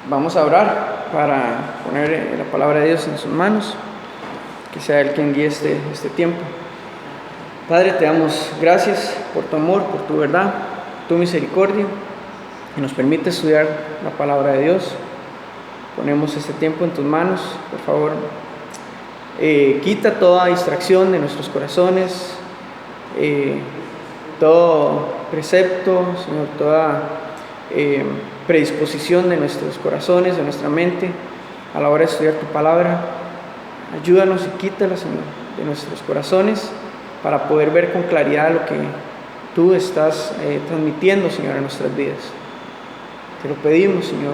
Vamos a orar para poner la palabra de Dios en sus manos, que sea Él quien guíe este tiempo. Padre, te damos gracias por tu amor, por tu verdad, tu misericordia, que nos permite estudiar la palabra de Dios. Ponemos este tiempo en tus manos, por favor. Quita toda distracción de nuestros corazones, todo precepto, Señor, toda predisposición de nuestros corazones, de nuestra mente, a la hora de estudiar tu palabra. Ayúdanos y quítala, Señor, de nuestros corazones, para poder ver con claridad lo que tú estás transmitiendo, Señor, a nuestras vidas. Te lo pedimos, Señor,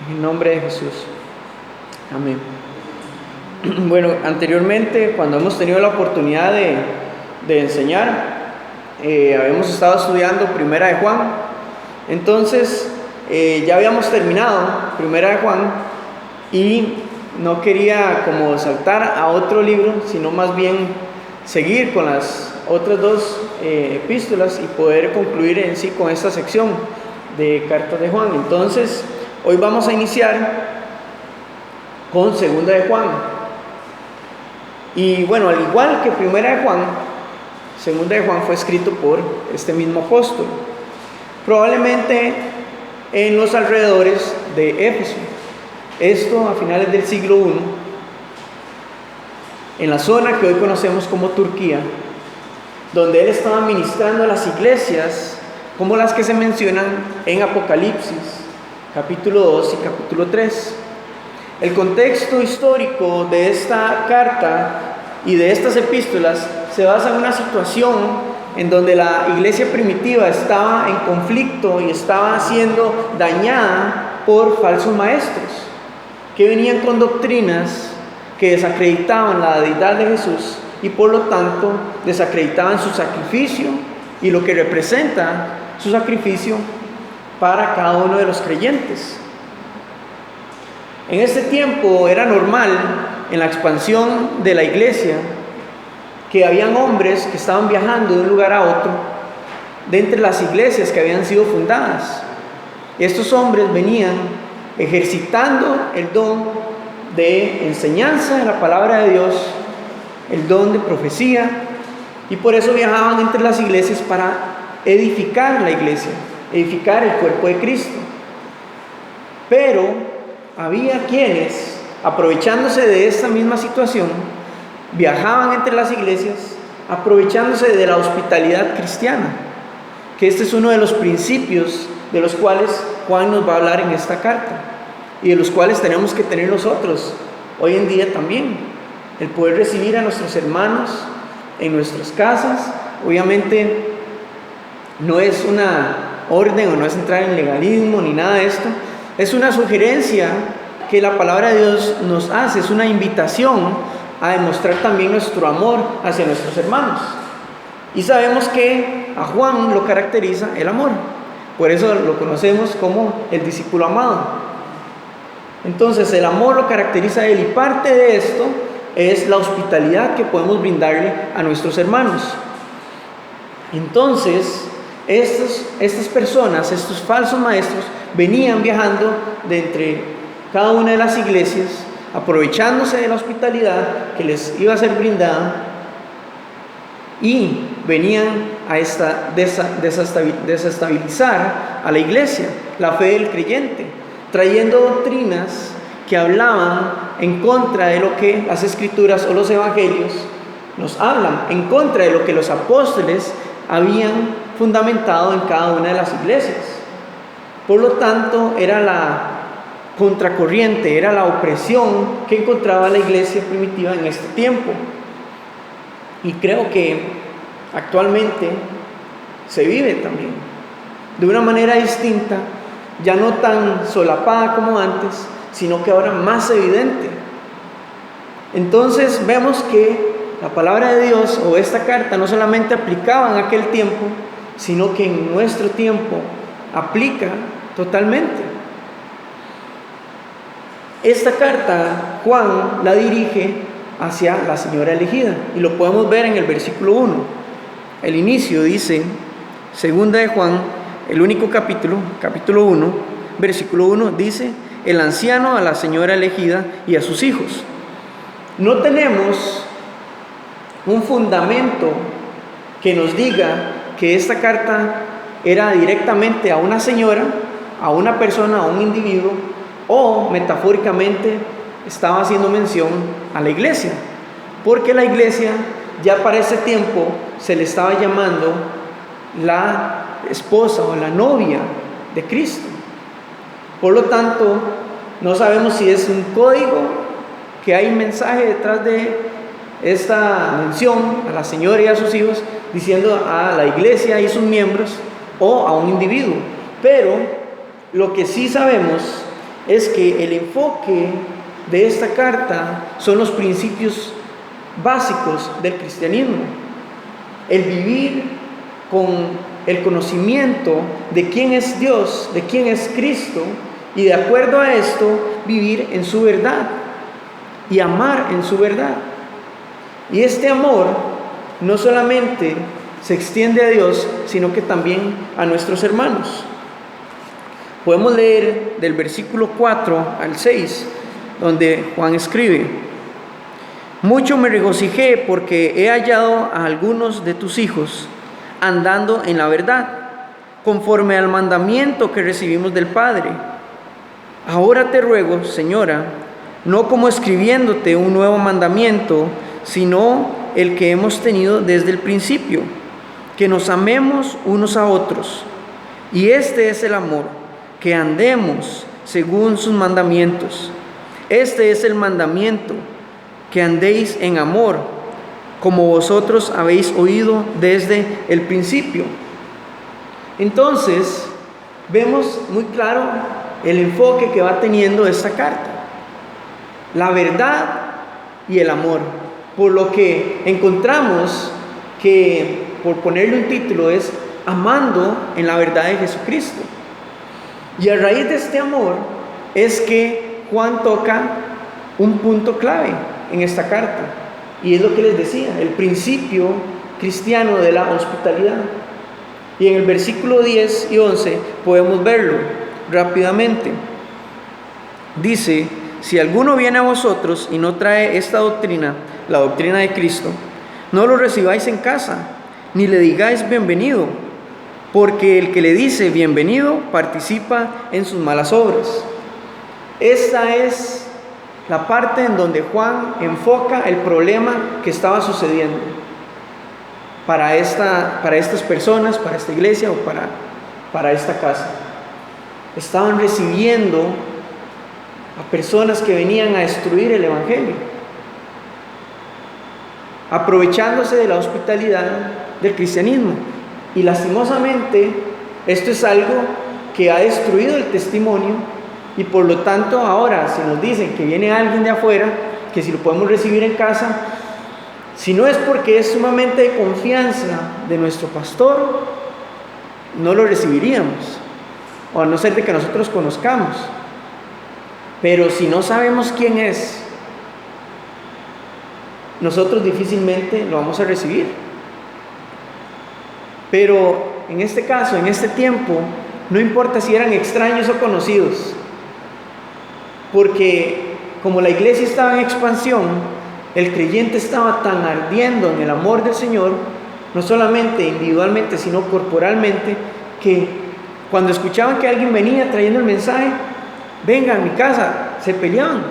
en el nombre de Jesús. Amén. Bueno, anteriormente, cuando hemos tenido la oportunidad de enseñar, habíamos estado estudiando Primera de Juan. Entonces, ya habíamos terminado Primera de Juan y no quería como saltar a otro libro, sino más bien seguir con las otras dos epístolas y poder concluir en sí con esta sección de Cartas de Juan. Entonces, hoy vamos a iniciar con Segunda de Juan. Y bueno, al igual que Primera de Juan, Segunda de Juan fue escrito por este mismo apóstol, probablemente en los alrededores de Éfeso. Esto a finales del siglo I, en la zona que hoy conocemos como Turquía, donde él estaba ministrando a las iglesias como las que se mencionan en Apocalipsis, capítulo 2 y capítulo 3. El contexto histórico de esta carta y de estas epístolas se basa en una situación en donde la iglesia primitiva estaba en conflicto y estaba siendo dañada por falsos maestros que venían con doctrinas que desacreditaban la deidad de Jesús y por lo tanto desacreditaban su sacrificio y lo que representa su sacrificio para cada uno de los creyentes. En este tiempo era normal, en la expansión de la iglesia, que habían hombres que estaban viajando de un lugar a otro de entre las iglesias que habían sido fundadas. Estos hombres venían ejercitando el don de enseñanza de la palabra de Dios, el don de profecía, y por eso viajaban entre las iglesias para edificar la iglesia, edificar el cuerpo de Cristo. Pero había quienes, aprovechándose de esta misma situación, viajaban entre las iglesias, aprovechándose de la hospitalidad cristiana, que este es uno de los principios de los cuales Juan nos va a hablar en esta carta, y de los cuales tenemos que tener nosotros hoy en día también, el poder recibir a nuestros hermanos en nuestras casas. Obviamente no es una orden o no es entrar en legalismo ni nada de esto. Es una sugerencia que la palabra de Dios nos hace, es una invitación a demostrar también nuestro amor hacia nuestros hermanos. Y sabemos que a Juan lo caracteriza el amor, por eso lo conocemos como el discípulo amado. Entonces el amor lo caracteriza a él, y parte de esto es la hospitalidad que podemos brindarle a nuestros hermanos. Entonces estas personas, estos falsos maestros, venían viajando de entre cada una de las iglesias, aprovechándose de la hospitalidad que les iba a ser brindada, y venían a desestabilizar a la iglesia, la fe del creyente, trayendo doctrinas que hablaban en contra de lo que las escrituras o los evangelios nos hablan, en contra de lo que los apóstoles habían fundamentado en cada una de las iglesias. Por lo tanto, era la contracorriente, era la opresión que encontraba la iglesia primitiva en este tiempo. Y creo que actualmente se vive también de una manera distinta, ya no tan solapada como antes, sino que ahora más evidente. Entonces vemos que la palabra de Dios o esta carta no solamente aplicaba en aquel tiempo, sino que en nuestro tiempo aplica totalmente. Esta carta Juan la dirige hacia la señora elegida, y lo podemos ver en el versículo 1. El inicio dice, Segunda de Juan, el único capítulo 1, versículo 1, dice: el anciano a la señora elegida y a sus hijos. No tenemos un fundamento que nos diga que esta carta era directamente a una señora, a una persona, a un individuo, o metafóricamente estaba haciendo mención a la iglesia, porque la iglesia ya para ese tiempo se le estaba llamando la esposa o la novia de Cristo. Por lo tanto, no sabemos si es un código, que hay mensaje detrás de esta mención a la señora y a sus hijos, diciendo a la iglesia y sus miembros, o a un individuo. Pero lo que sí sabemos es que el enfoque de esta carta son los principios básicos del cristianismo. El vivir con el conocimiento de quién es Dios, de quién es Cristo, y de acuerdo a esto, vivir en su verdad y amar en su verdad. Y este amor no solamente se extiende a Dios, sino que también a nuestros hermanos. Podemos leer del versículo 4 al 6, donde Juan escribe: mucho me regocijé porque he hallado a algunos de tus hijos andando en la verdad, conforme al mandamiento que recibimos del Padre. Ahora te ruego, Señora, no como escribiéndote un nuevo mandamiento, sino el que hemos tenido desde el principio, que nos amemos unos a otros. Y este es el amor, que andemos según sus mandamientos. Este es el mandamiento, que andéis en amor, como vosotros habéis oído desde el principio. Entonces, vemos muy claro el enfoque que va teniendo esta carta: la verdad y el amor. Por lo que encontramos que, por ponerle un título, es amando en la verdad de Jesucristo. Y a raíz de este amor es que Juan toca un punto clave en esta carta, y es lo que les decía, el principio cristiano de la hospitalidad. Y en el versículo 10 y 11 podemos verlo rápidamente. Dice: si alguno viene a vosotros y no trae esta doctrina, la doctrina de Cristo, no lo recibáis en casa, ni le digáis bienvenido, porque el que le dice bienvenido participa en sus malas obras. Esta es la parte en donde Juan enfoca el problema que estaba sucediendo para estas personas, para esta iglesia o para esta casa. Estaban recibiendo a personas que venían a destruir el evangelio, aprovechándose de la hospitalidad del cristianismo. Y lastimosamente esto es algo que ha destruido el testimonio, y por lo tanto ahora si nos dicen que viene alguien de afuera, que si lo podemos recibir en casa, si no es porque es sumamente de confianza de nuestro pastor, no lo recibiríamos, o a no ser de que nosotros conozcamos. Pero si no sabemos quién es, nosotros difícilmente lo vamos a recibir. Pero en este caso, en este tiempo, no importa si eran extraños o conocidos, porque como la iglesia estaba en expansión, el creyente estaba tan ardiendo en el amor del Señor, no solamente individualmente, sino corporalmente, que cuando escuchaban que alguien venía trayendo el mensaje, venga a mi casa, se peleaban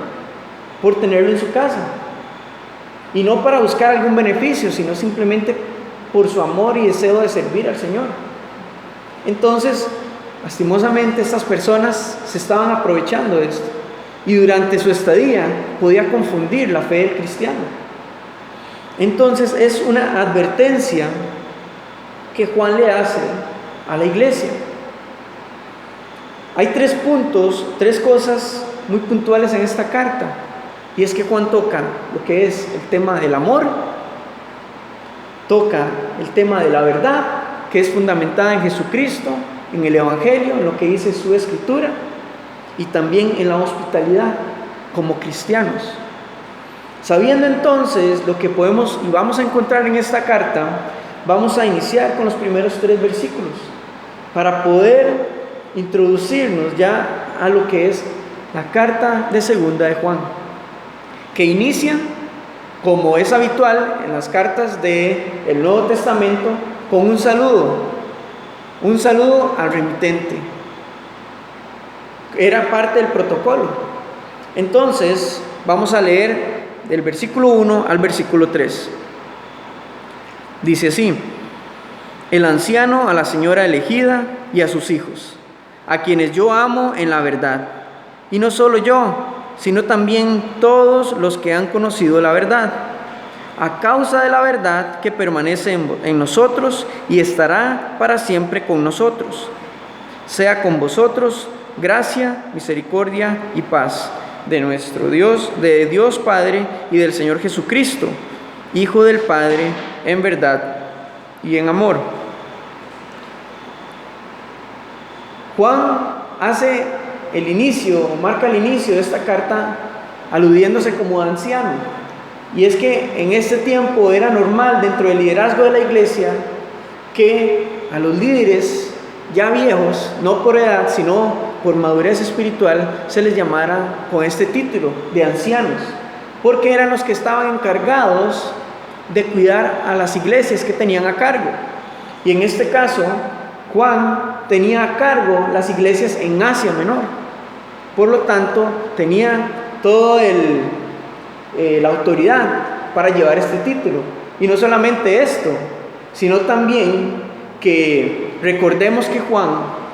por tenerlo en su casa. Y no para buscar algún beneficio, sino simplemente por su amor y deseo de servir al Señor. Entonces, lastimosamente, estas personas se estaban aprovechando de esto, y durante su estadía podía confundir la fe del cristiano. Entonces, es una advertencia que Juan le hace a la iglesia. Hay 3 puntos, 3 cosas muy puntuales en esta carta, y es que Juan toca lo que es el tema del amor, toca el tema de la verdad, que es fundamentada en Jesucristo, en el Evangelio, en lo que dice su Escritura, y también en la hospitalidad como cristianos. Sabiendo entonces lo que podemos y vamos a encontrar en esta carta, vamos a iniciar con los primeros 3 versículos para poder introducirnos ya a lo que es la carta de segunda de Juan, que inicia, como es habitual en las cartas del Nuevo Testamento, con un saludo al remitente. Era parte del protocolo. Entonces, vamos a leer del versículo 1 al versículo 3. Dice así: el anciano a la señora elegida y a sus hijos, a quienes yo amo en la verdad, y no solo yo, sino también todos los que han conocido la verdad, a causa de la verdad que permanece en nosotros y estará para siempre con nosotros. Sea con vosotros gracia, misericordia y paz de nuestro Dios, de Dios Padre y del Señor Jesucristo, Hijo del Padre, en verdad y en amor. Juan hace el inicio, marca el inicio de esta carta aludiéndose como anciano. Y es que en este tiempo era normal dentro del liderazgo de la iglesia que a los líderes ya viejos, no por edad, sino por madurez espiritual, se les llamara con este título de ancianos, porque eran los que estaban encargados de cuidar a las iglesias que tenían a cargo. Y en este caso, Juan tenía a cargo las iglesias en Asia Menor. Por lo tanto, tenía toda la autoridad para llevar este título. Y no solamente esto, sino también que recordemos que Juan,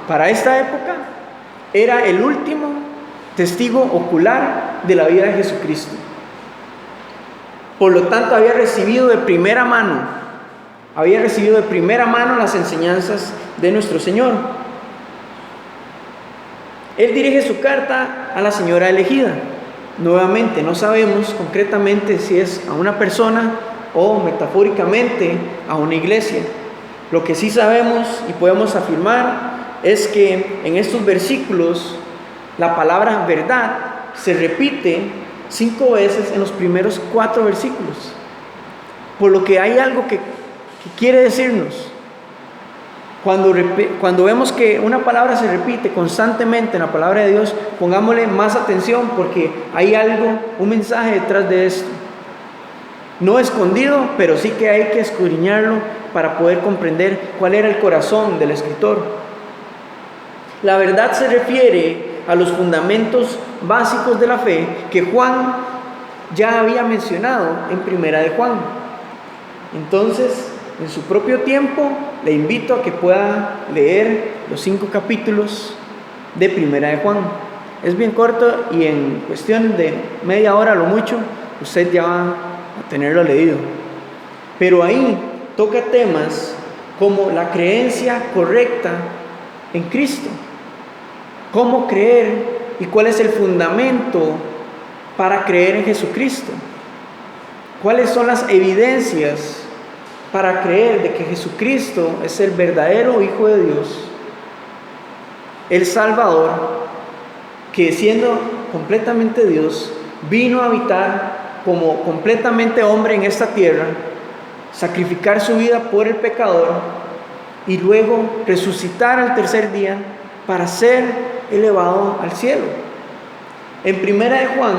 para esta época, era el último testigo ocular de la vida de Jesucristo. Por lo tanto, había recibido de primera mano las enseñanzas de nuestro Señor. Él dirige su carta a la señora elegida. Nuevamente, no sabemos concretamente si es a una persona o metafóricamente a una iglesia. Lo que sí sabemos y podemos afirmar es que en estos versículos la palabra verdad se repite 5 veces en los primeros 4 versículos. Por lo que hay algo que quiere decirnos. Cuando vemos que una palabra se repite constantemente en la palabra de Dios, pongámosle más atención porque hay algo, un mensaje detrás de esto. No escondido, pero sí que hay que escudriñarlo para poder comprender cuál era el corazón del escritor. La verdad se refiere a los fundamentos básicos de la fe que Juan ya había mencionado en Primera de Juan. Entonces, en su propio tiempo, le invito a que pueda leer los 5 capítulos de Primera de Juan. Es bien corto y en cuestión de media hora a lo mucho, usted ya va a tenerlo leído. Pero ahí toca temas como la creencia correcta en Cristo. Cómo creer y cuál es el fundamento para creer en Jesucristo. ¿Cuáles son las evidencias para creer de que Jesucristo es el verdadero Hijo de Dios, el Salvador, que siendo completamente Dios, vino a habitar como completamente hombre en esta tierra, sacrificar su vida por el pecador y luego resucitar al tercer día para ser elevado al cielo? En Primera de Juan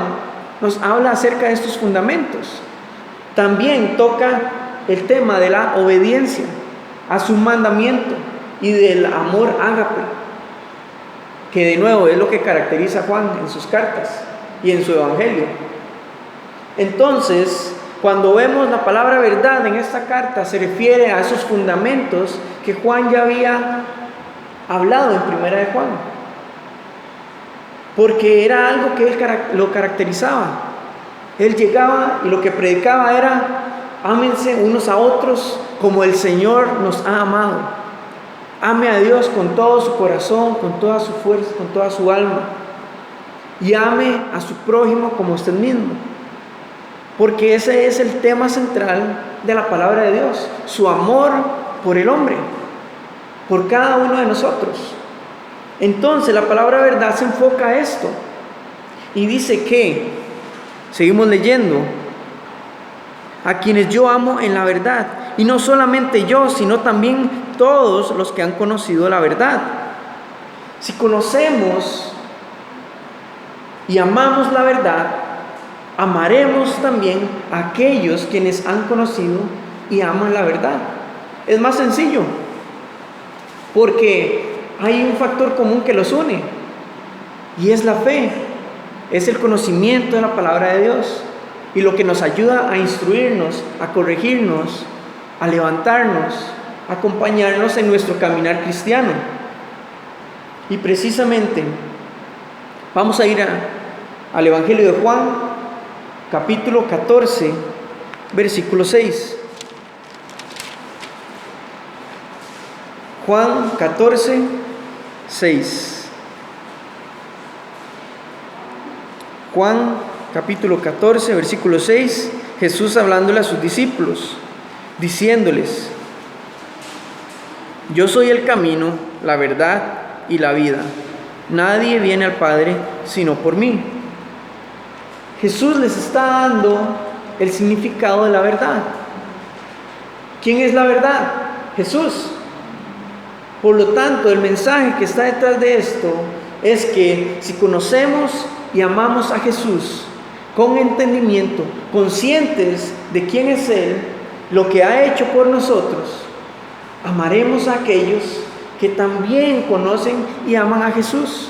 nos habla acerca de estos fundamentos. También toca el tema de la obediencia a su mandamiento y del amor ágape, que de nuevo es lo que caracteriza a Juan en sus cartas y en su evangelio. Entonces, cuando vemos la palabra verdad en esta carta, se refiere a esos fundamentos que Juan ya había hablado en Primera de Juan, porque era algo que él lo caracterizaba. Él llegaba y lo que predicaba era: ámense unos a otros como el Señor nos ha amado. Ame a Dios con todo su corazón, con toda su fuerza, con toda su alma. Y ame a su prójimo como usted mismo. Porque ese es el tema central de la palabra de Dios. Su amor por el hombre, por cada uno de nosotros. Entonces la palabra verdad se enfoca a esto. Y dice que, seguimos leyendo, a quienes yo amo en la verdad, y no solamente yo, sino también todos los que han conocido la verdad. Si conocemos y amamos la verdad, amaremos también a aquellos quienes han conocido y aman la verdad. Es más sencillo, porque hay un factor común que los une, y es la fe, es el conocimiento de la palabra de Dios, y lo que nos ayuda a instruirnos, a corregirnos, a levantarnos, a acompañarnos en nuestro caminar cristiano. Y precisamente vamos a ir al Evangelio de Juan, capítulo 14, versículo 6. Juan 14, 6. Juan capítulo 14, versículo 6. Jesús hablándole a sus discípulos, diciéndoles: yo soy el camino, la verdad y la vida. Nadie viene al Padre sino por mí. Jesús les está dando el significado de la verdad. ¿Quién es la verdad? Jesús. Por lo tanto, el mensaje que está detrás de esto es que si conocemos y amamos a Jesús con entendimiento, conscientes de quién es Él, lo que ha hecho por nosotros, amaremos a aquellos que también conocen y aman a Jesús.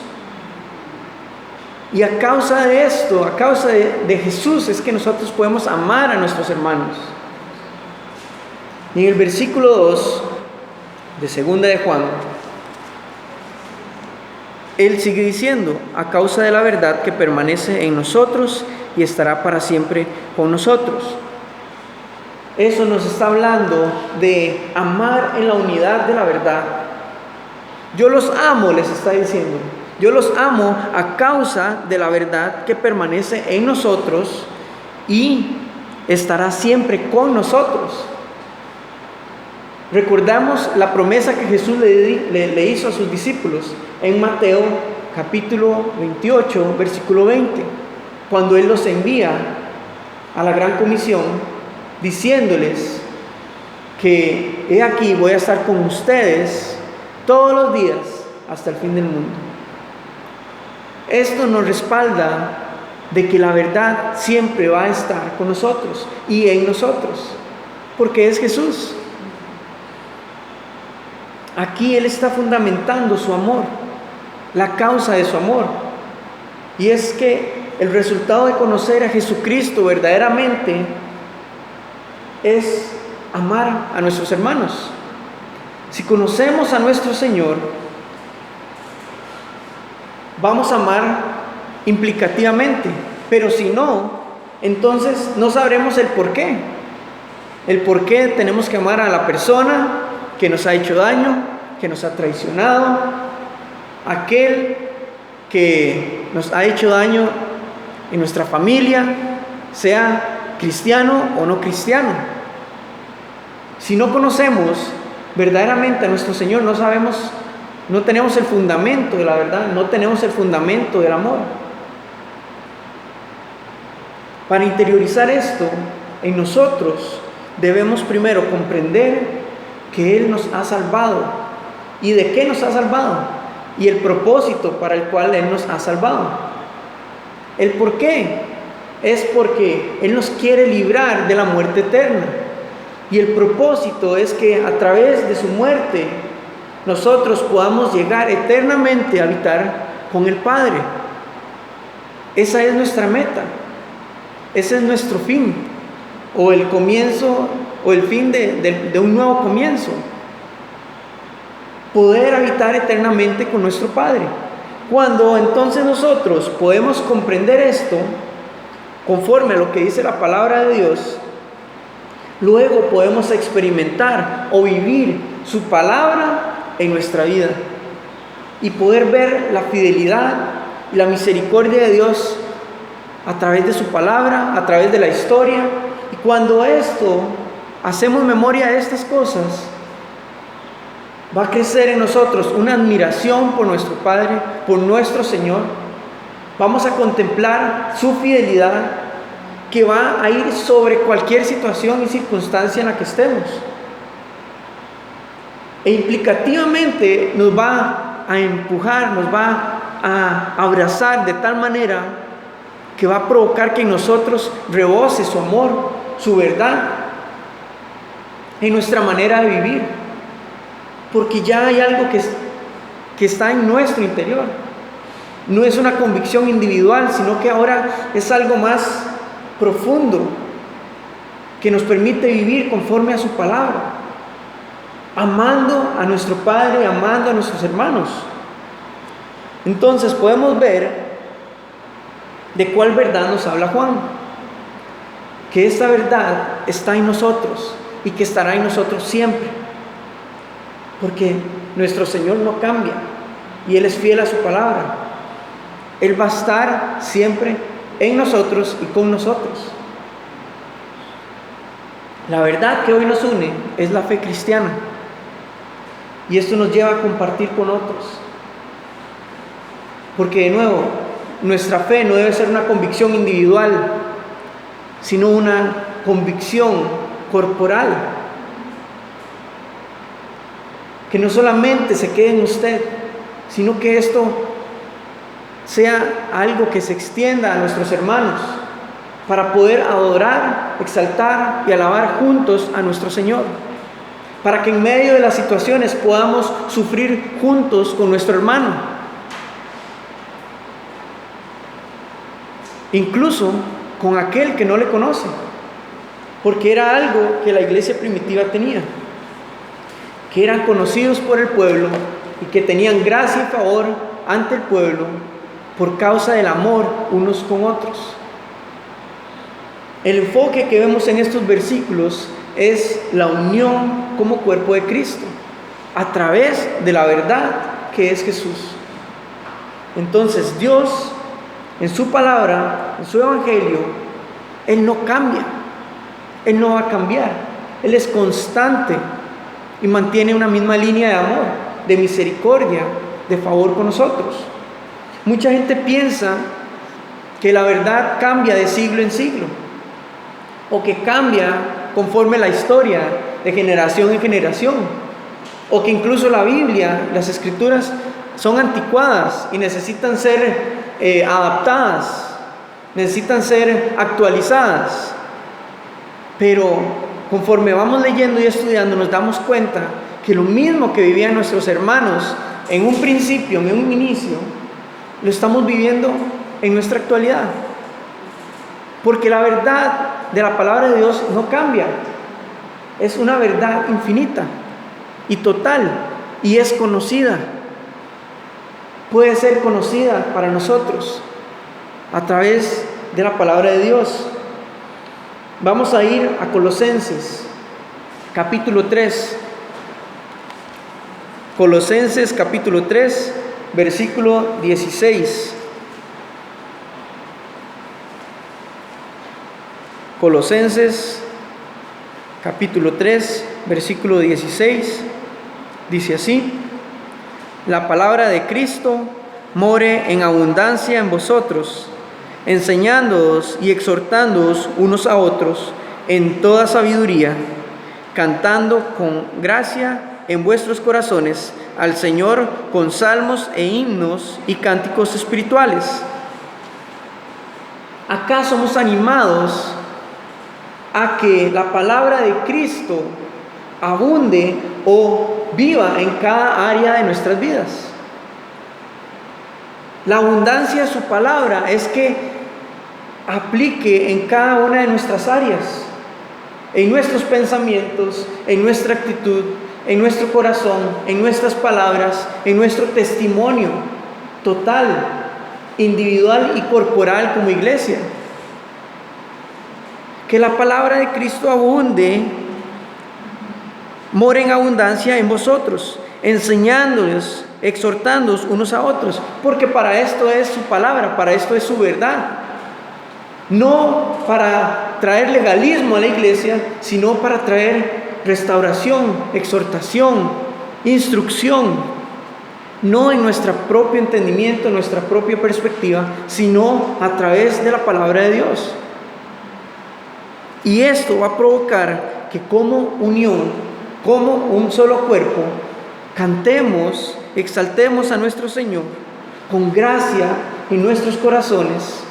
Y a causa de esto, a causa de Jesús, es que nosotros podemos amar a nuestros hermanos. Y en el versículo 2 de segunda de Juan, él sigue diciendo: a causa de la verdad que permanece en nosotros y estará para siempre con nosotros. Eso nos está hablando de amar en la unidad de la verdad. Yo los amo, les está diciendo. Yo los amo a causa de la verdad que permanece en nosotros y estará siempre con nosotros. Recordamos la promesa que Jesús le hizo a sus discípulos en Mateo capítulo 28, versículo 20, cuando Él los envía a la gran comisión, diciéndoles que he aquí voy a estar con ustedes todos los días hasta el fin del mundo. Esto nos respalda de que la verdad siempre va a estar con nosotros y en nosotros, porque es Jesús. Aquí Él está fundamentando su amor, la causa de su amor, y es que el resultado de conocer a Jesucristo verdaderamente es amar a nuestros hermanos. Si conocemos a nuestro Señor, vamos a amar implicativamente, pero si no, entonces no sabremos el por qué. El por qué tenemos que amar a la persona que nos ha hecho daño, que nos ha traicionado, aquel que nos ha hecho daño en nuestra familia, sea cristiano o no cristiano. Si no conocemos verdaderamente a nuestro Señor, no sabemos, no tenemos el fundamento de la verdad, no tenemos el fundamento del amor. Para interiorizar esto en nosotros, debemos primero comprender que Él nos ha salvado. ¿Y de qué nos ha salvado? Y el propósito para el cual Él nos ha salvado. ¿El por qué? Es porque Él nos quiere librar de la muerte eterna. Y el propósito es que a través de su muerte nosotros podamos llegar eternamente a habitar con el Padre. Esa es nuestra meta. Ese es nuestro fin. O el comienzo o el fin de un nuevo comienzo. Poder habitar eternamente con nuestro Padre. Cuando entonces nosotros podemos comprender esto, conforme a lo que dice la palabra de Dios, luego podemos experimentar o vivir su palabra en nuestra vida y poder ver la fidelidad y la misericordia de Dios a través de su palabra, a través de la historia. Y cuando hacemos memoria de estas cosas, va a crecer en nosotros una admiración por nuestro Padre, por nuestro Señor. Vamos a contemplar su fidelidad, que va a ir sobre cualquier situación y circunstancia en la que estemos. E implicativamente nos va a empujar, nos va a abrazar de tal manera que va a provocar que en nosotros rebose su amor, su verdad, en nuestra manera de vivir. Porque ya hay algo que está en nuestro interior. No es una convicción individual, sino que ahora es algo más profundo, que nos permite vivir conforme a su palabra, amando a nuestro Padre, amando a nuestros hermanos. Entonces podemos ver de cuál verdad nos habla Juan, que esta verdad está en nosotros y que estará en nosotros siempre, porque nuestro Señor no cambia y Él es fiel a su palabra. Él va a estar siempre en nosotros y con nosotros. La verdad que hoy nos une es la fe cristiana, y esto nos lleva a compartir con otros, porque de nuevo, nuestra fe no debe ser una convicción individual, sino una convicción corporal, que no solamente se quede en usted, sino que esto sea algo que se extienda a nuestros hermanos, para poder adorar, exaltar y alabar juntos a nuestro Señor, para que en medio de las situaciones podamos sufrir juntos con nuestro hermano, incluso con aquel que no le conoce, porque era algo que la iglesia primitiva tenía, que eran conocidos por el pueblo y que tenían gracia y favor ante el pueblo por causa del amor unos con otros. El enfoque que vemos en estos versículos es la unión como cuerpo de Cristo, a través de la verdad que es Jesús. Entonces Dios, en su palabra, en su evangelio, Él no cambia, Él no va a cambiar, Él es constante y mantiene una misma línea de amor, de misericordia, de favor con nosotros. Mucha gente piensa que la verdad cambia de siglo en siglo, o que cambia conforme la historia de generación en generación, o que incluso la Biblia, las escrituras son anticuadas y necesitan ser adaptadas, necesitan ser actualizadas. Pero conforme vamos leyendo y estudiando, nos damos cuenta que lo mismo que vivían nuestros hermanos en un principio, en un inicio, lo estamos viviendo en nuestra actualidad, porque la verdad de la palabra de Dios no cambia, es una verdad infinita y total, y es conocida, puede ser conocida para nosotros a través de la palabra de Dios. Vamos a ir a Colosenses capítulo 3, Colosenses capítulo 3, versículo 16. Colosenses capítulo 3, versículo 16, dice así: la palabra de Cristo more en abundancia en vosotros, enseñándoos y exhortándoos unos a otros en toda sabiduría, cantando con gracia en vuestros corazones al Señor con salmos e himnos y cánticos espirituales. Acá somos animados a que la palabra de Cristo abunde o viva en cada área de nuestras vidas. La abundancia de su palabra es que aplique en cada una de nuestras áreas, en nuestros pensamientos, en nuestra actitud, en nuestro corazón, en nuestras palabras, en nuestro testimonio total, individual y corporal como iglesia. Que la palabra de Cristo abunde, more en abundancia en vosotros, enseñándoles, exhortándoos unos a otros, porque para esto es su palabra, para esto es su verdad. No para traer legalismo a la iglesia, sino para traer restauración, exhortación, instrucción, no en nuestro propio entendimiento, nuestra propia perspectiva, sino a través de la palabra de Dios. Y esto va a provocar que como unión, como un solo cuerpo, cantemos, exaltemos a nuestro Señor con gracia en nuestros corazones,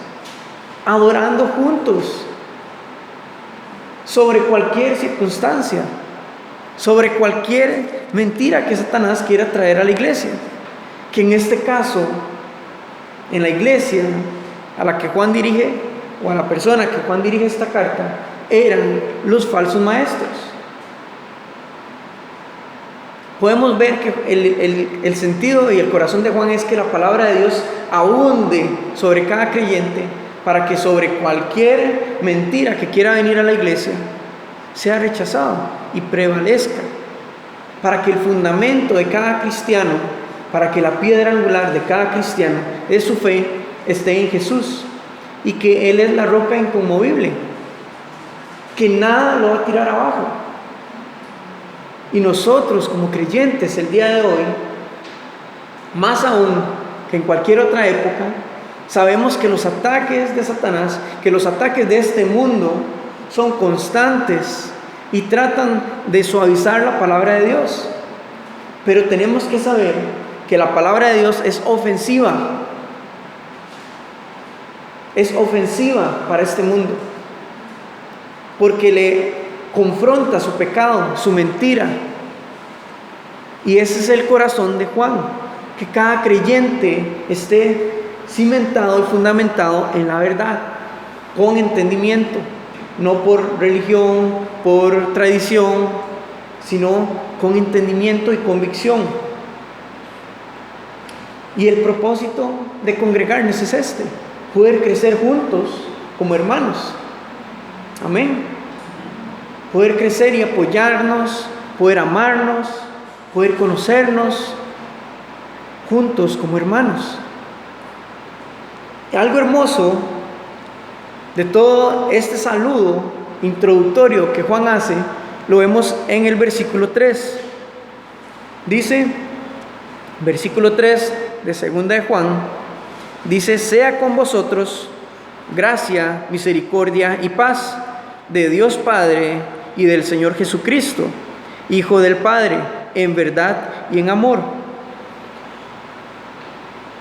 adorando juntos sobre cualquier circunstancia, sobre cualquier mentira que Satanás quiera traer a la iglesia. Que en este caso, en la iglesia a la que Juan dirige, o a la persona que Juan dirige esta carta, eran los falsos maestros. Podemos ver que el sentido y el corazón de Juan es que la palabra de Dios abunde sobre cada creyente, para que sobre cualquier mentira que quiera venir a la iglesia sea rechazado y prevalezca, para que el fundamento de cada cristiano, para que la piedra angular de cada cristiano de su fe esté en Jesús, y que Él es la roca inconmovible, que nada lo va a tirar abajo. Y nosotros como creyentes el día de hoy, más aún que en cualquier otra época, sabemos que los ataques de Satanás, que los ataques de este mundo son constantes y tratan de suavizar la palabra de Dios. Pero tenemos que saber que la palabra de Dios es ofensiva. Es ofensiva para este mundo, porque le confronta su pecado, su mentira. Y ese es el corazón de Juan, que cada creyente esté cimentado y fundamentado en la verdad, con entendimiento, no por religión, por tradición, sino con entendimiento y convicción. Y el propósito de congregarnos es este: poder crecer juntos como hermanos. Amén. Poder crecer y apoyarnos, poder amarnos, poder conocernos juntos como hermanos. Algo hermoso de todo este saludo introductorio que Juan hace, lo vemos en el versículo 3. Dice, versículo 3 de 2 de Juan, dice: sea con vosotros gracia, misericordia y paz de Dios Padre y del Señor Jesucristo, Hijo del Padre, en verdad y en amor.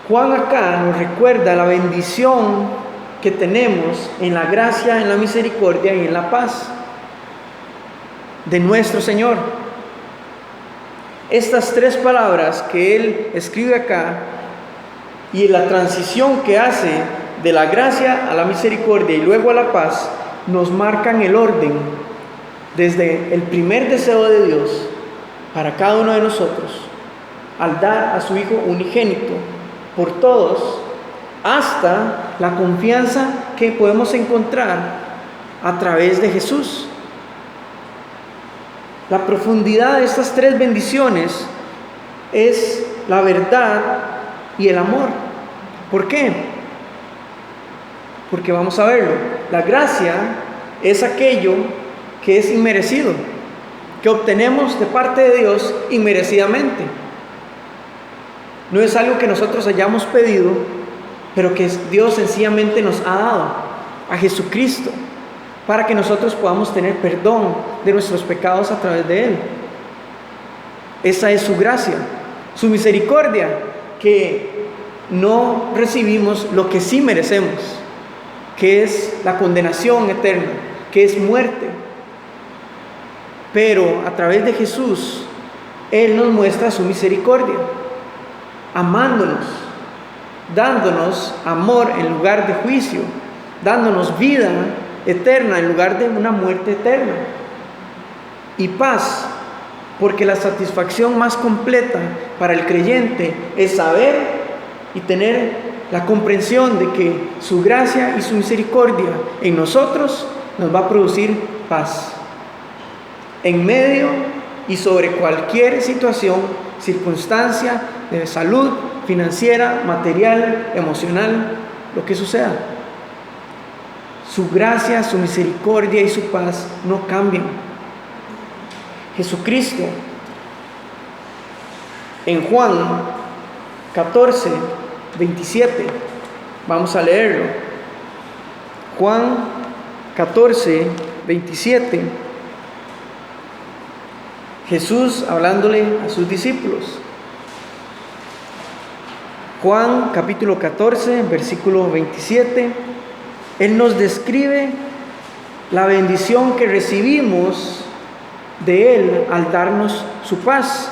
Juan acá nos recuerda la bendición que tenemos en la gracia, en la misericordia y en la paz de nuestro Señor. Estas tres palabras que Él escribe acá y la transición que hace de la gracia a la misericordia y luego a la paz, nos marcan el orden desde el primer deseo de Dios para cada uno de nosotros, al dar a su Hijo unigénito por todos, hasta la confianza que podemos encontrar a través de Jesús. La profundidad de estas tres bendiciones es la verdad y el amor. ¿Por qué? Porque vamos a verlo. La gracia es aquello que es inmerecido, que obtenemos de parte de Dios inmerecidamente. No es algo que nosotros hayamos pedido, pero que Dios sencillamente nos ha dado a Jesucristo, para que nosotros podamos tener perdón de nuestros pecados a través de Él. Esa es su gracia. Su misericordia, que no recibimos lo que sí merecemos, que es la condenación eterna, que es muerte. Pero a través de Jesús, Él nos muestra su misericordia, amándonos, dándonos amor en lugar de juicio, dándonos vida eterna en lugar de una muerte eterna, y paz, porque la satisfacción más completa para el creyente es saber y tener la comprensión de que su gracia y su misericordia en nosotros nos va a producir paz en medio y sobre cualquier situación, circunstancia de salud, financiera, material, emocional, lo que suceda. Su gracia, su misericordia y su paz no cambian. Jesucristo, en Juan 14, 27, vamos a leerlo. Juan 14, 27. Jesús hablándole a sus discípulos. Juan capítulo 14, versículo 27. Él nos describe la bendición que recibimos de Él al darnos su paz.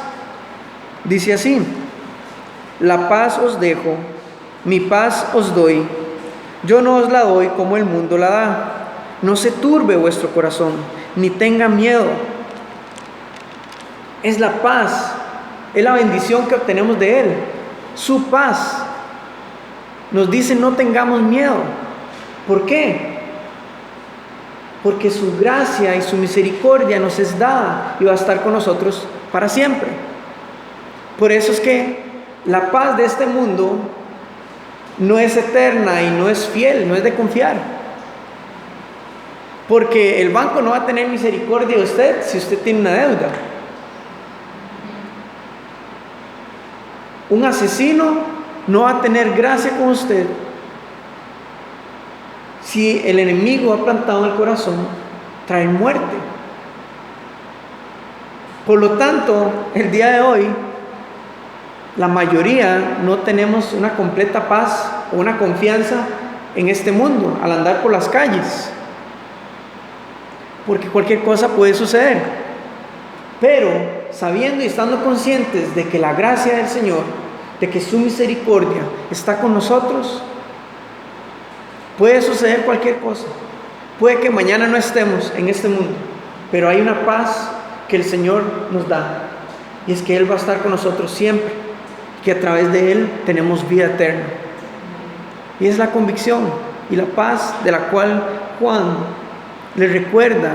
Dice así: la paz os dejo, mi paz os doy. Yo no os la doy como el mundo la da. No se turbe vuestro corazón, ni tenga miedo. Es la paz, es la bendición que obtenemos de Él, su paz. Nos dice: no tengamos miedo. ¿Por qué? Porque su gracia y su misericordia nos es dada y va a estar con nosotros para siempre. Por eso es que la paz de este mundo no es eterna y no es fiel, no es de confiar. Porque el banco no va a tener misericordia de usted si usted tiene una deuda. Un asesino no va a tener gracia con usted si el enemigo ha plantado en el corazón traer muerte. Por lo tanto, el día de hoy, la mayoría no tenemos una completa paz o una confianza en este mundo al andar por las calles, porque cualquier cosa puede suceder. Pero sabiendo y estando conscientes de que la gracia del Señor, de que su misericordia está con nosotros, puede suceder cualquier cosa. Puede que mañana no estemos en este mundo, pero hay una paz que el Señor nos da, y es que Él va a estar con nosotros siempre, que a través de Él tenemos vida eterna. Y es la convicción y la paz de la cual Juan le recuerda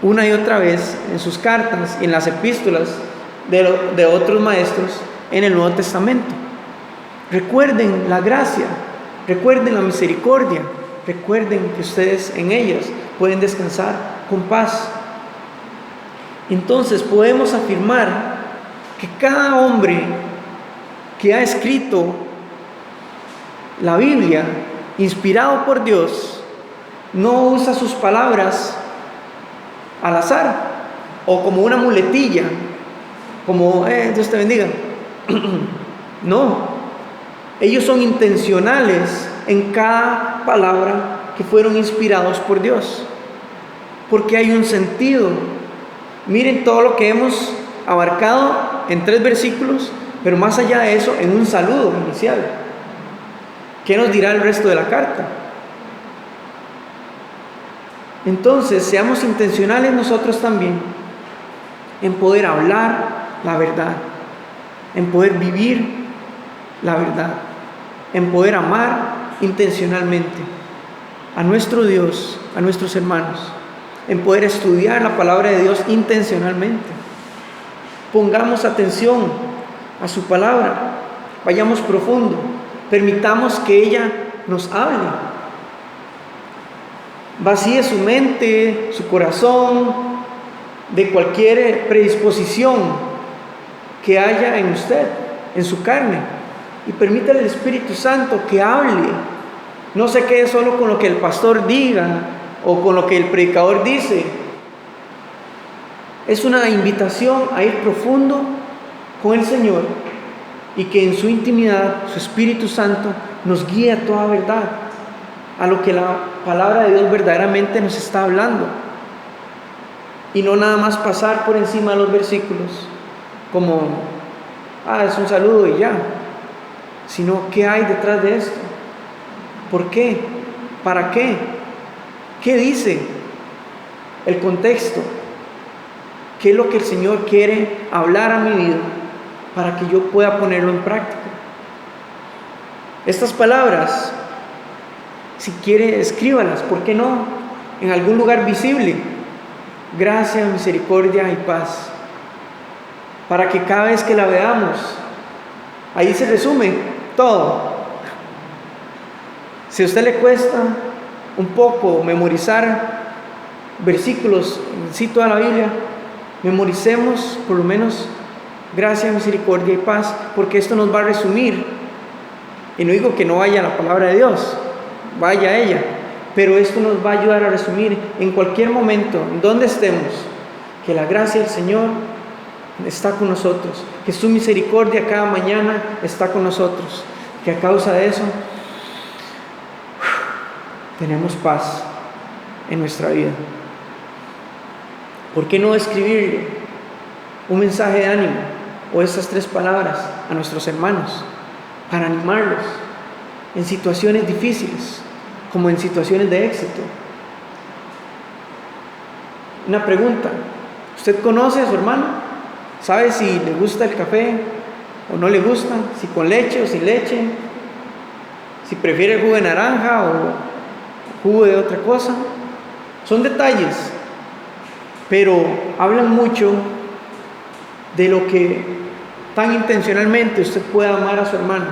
una y otra vez en sus cartas y en las epístolas de otros maestros en el Nuevo Testamento. Recuerden la gracia, recuerden la misericordia, recuerden que ustedes en ellas pueden descansar con paz. Entonces podemos afirmar que cada hombre que ha escrito la Biblia, inspirado por Dios, no usa sus palabras al azar o como una muletilla, como Dios te bendiga. No, ellos son intencionales en cada palabra que fueron inspirados por Dios, porque hay un sentido. Miren todo lo que hemos abarcado en 3 versículos, pero más allá de eso, en un saludo inicial. ¿Qué nos dirá el resto de la carta? Entonces, seamos intencionales nosotros también en poder hablar la verdad, en poder vivir la verdad, en poder amar intencionalmente a nuestro Dios, a nuestros hermanos, en poder estudiar la palabra de Dios intencionalmente. Pongamos atención a su palabra, vayamos profundo, permitamos que ella nos hable. Vacíe su mente, su corazón de cualquier predisposición que haya en usted, en su carne, y permítale al Espíritu Santo que hable. No se quede solo con lo que el pastor diga o con lo que el predicador dice. Es una invitación a ir profundo con el Señor y que en su intimidad su Espíritu Santo nos guíe a toda verdad, a lo que la palabra de Dios verdaderamente nos está hablando, y no nada más pasar por encima de los versículos como es un saludo y ya, sino qué hay detrás de esto, por qué, para qué, qué dice el contexto, qué es lo que el Señor quiere hablar a mi vida para que yo pueda ponerlo en práctica. Estas palabras, si quiere, escríbalas, ¿por qué no? En algún lugar visible. Gracia, misericordia y paz. Para que cada vez que la veamos, ahí se resume todo. Si a usted le cuesta un poco memorizar versículos, sí, toda la Biblia, memoricemos por lo menos gracia, misericordia y paz, porque esto nos va a resumir. Y no digo que no vaya a la palabra de Dios, vaya a ella, pero esto nos va a ayudar a resumir en cualquier momento, en donde estemos, que la gracia del Señor está con nosotros, que su misericordia cada mañana está con nosotros, que a causa de eso tenemos paz en nuestra vida. ¿Por qué no escribirle un mensaje de ánimo o estas 3 palabras a nuestros hermanos para animarlos en situaciones difíciles como en situaciones de éxito? Una pregunta: ¿usted conoce a su hermano? ¿Sabe si le gusta el café o no le gusta? ¿Si con leche o sin leche? ¿Si prefiere el jugo de naranja o jugo de otra cosa? Son detalles, pero hablan mucho de lo que tan intencionalmente usted puede amar a su hermano,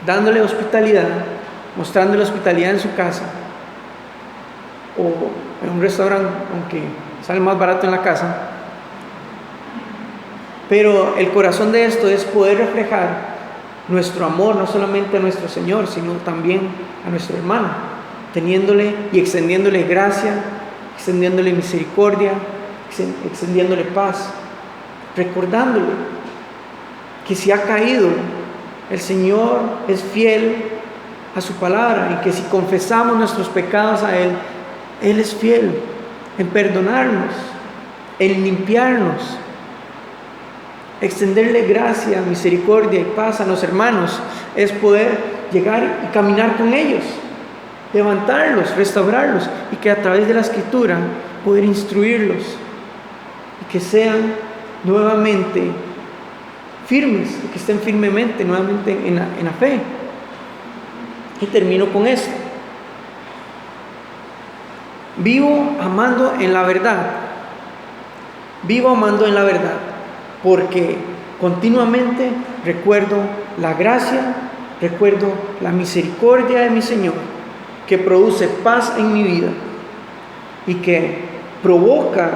dándole hospitalidad, mostrándole hospitalidad en su casa o en un restaurante, aunque sale más barato en la casa. Pero el corazón de esto es poder reflejar nuestro amor no solamente a nuestro Señor, sino también a nuestro hermano, teniéndole y extendiéndole gracia, extendiéndole misericordia, extendiéndole paz, recordándole que si ha caído, el Señor es fiel a su palabra, y que si confesamos nuestros pecados a Él, Él es fiel en perdonarnos, en limpiarnos. Extenderle gracia, misericordia y paz a los hermanos es poder llegar y caminar con ellos, levantarlos, restaurarlos, y que a través de la Escritura poder instruirlos y que sean nuevamente firmes, y que estén firmemente nuevamente en la fe. Y termino con esto: vivo amando en la verdad, vivo amando en la verdad, porque continuamente recuerdo la gracia, recuerdo la misericordia de mi Señor, que produce paz en mi vida y que provoca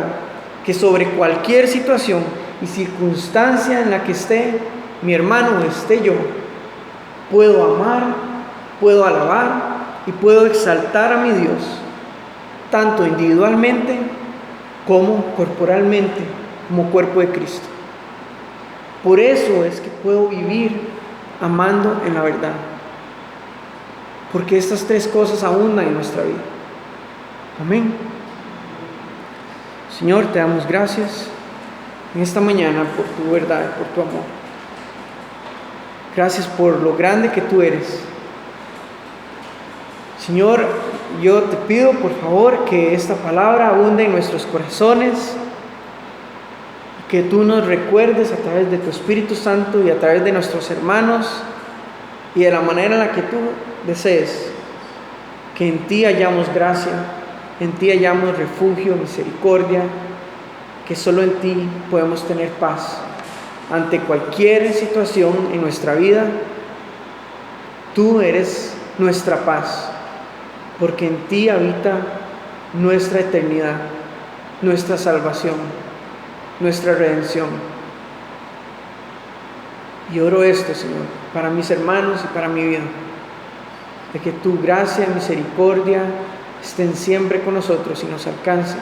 que sobre cualquier situación y circunstancia en la que esté mi hermano o esté yo, puedo amar, puedo alabar y puedo exaltar a mi Dios, tanto individualmente como corporalmente, como cuerpo de Cristo. Por eso es que puedo vivir amando en la verdad, porque estas 3 cosas abundan en nuestra vida. Amén. Señor, te damos gracias en esta mañana por tu verdad, por tu amor. Gracias por lo grande que tú eres. Señor, yo te pido por favor que esta palabra abunde en nuestros corazones, que tú nos recuerdes a través de tu Espíritu Santo y a través de nuestros hermanos y de la manera en la que tú desees, que en ti hallamos gracia, en ti hallamos refugio, misericordia, que solo en ti podemos tener paz ante cualquier situación en nuestra vida. Tú eres nuestra paz, porque en ti habita nuestra eternidad, nuestra salvación, nuestra redención. Y oro esto, Señor, para mis hermanos y para mi vida, de que tu gracia y misericordia estén siempre con nosotros y nos alcancen,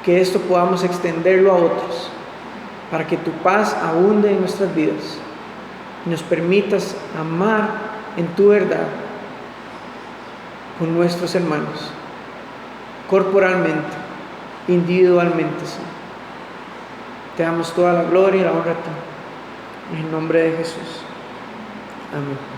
que esto podamos extenderlo a otros, para que tu paz abunde en nuestras vidas y nos permitas amar en tu verdad con nuestros hermanos, corporalmente, individualmente, Señor. Te damos toda la gloria y la honra a ti. En el nombre de Jesús. Amén.